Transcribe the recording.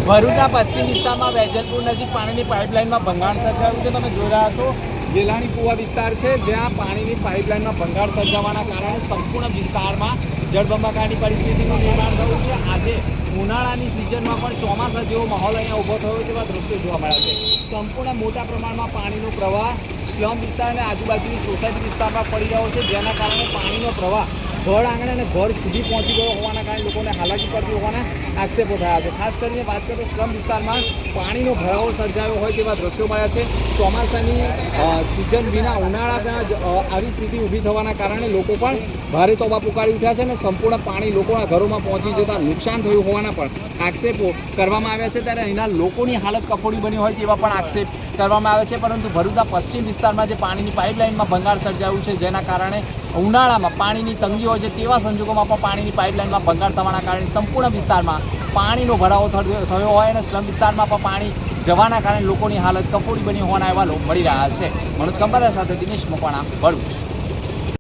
ભરૂચના પશ્ચિમ વિસ્તારમાં વેજલપુર નજીક પાણીની પાઇપલાઇનમાં ભંગાણ સર્જાયું છે। તમે જોઈ રહ્યા છો ગેલાણી કુવા વિસ્તાર છે, જ્યાં પાણીની પાઇપલાઇનમાં ભંગાણ સર્જાવાના કારણે સંપૂર્ણ વિસ્તારમાં જળબંબાકારની પરિસ્થિતિનું નિર્માણ થયું છે। આજે ઉનાળાની સિઝનમાં પણ ચોમાસા જેવો માહોલ અહીંયા ઊભો થયો તેવા દ્રશ્યો જોવા મળ્યા છે। સંપૂર્ણ મોટા પ્રમાણમાં પાણીનો પ્રવાહ સ્લમ વિસ્તાર અને આજુબાજુની સોસાયટી વિસ્તારમાં પડી રહ્યો છે, જેના કારણે પાણીનો પ્રવાહ ઘર આંગણે અને ઘર સુધી પહોંચી ગયો હોવાના કારણે લોકોને હાલાકી પડતી હોવાના આક્ષેપો થયા છે। ખાસ કરીને વાત કરીએ તો સ્લમ વિસ્તારમાં પાણીનો ભરાવો સર્જાયો હોય તેવા દ્રશ્યો મળ્યા છે। ચોમાસાની સિઝન વિના ઉનાળામાં આવી સ્થિતિ ઊભી થવાના કારણે લોકો પણ ભારે તોબા પુકારી ઉઠ્યા છે અને સંપૂર્ણ પાણી લોકોના ઘરોમાં પહોંચી જતાં નુકસાન થયું હોવાના પણ આક્ષેપો કરવામાં આવ્યા છે। ત્યારે અહીંના લોકોની હાલત કફોડી બની હોય તેવા પણ આક્ષેપ કરવામાં આવે છે। પરંતુ ભરૂચના પશ્ચિમ વિસ્તારમાં જે પાણીની પાઇપલાઇનમાં ભંગાણ સર્જાયું છે, જેના કારણે ઉનાળામાં પાણીની તંગી હોય છે તેવા સંજોગોમાં પણ પાણીની પાઇપલાઇનમાં ભંગાણ થવાના કારણે સંપૂર્ણ વિસ્તારમાં પાણીનો ભરાવો થયો હોય અને સ્લમ વિસ્તારમાં પણ પાણી જવાના કારણે લોકોની હાલત કફોડી બની હોવાના અહેવાલો મળી રહ્યા છે। મનોજ કંબારા સાથે દિનેશ મકવાણા, ભરૂચ।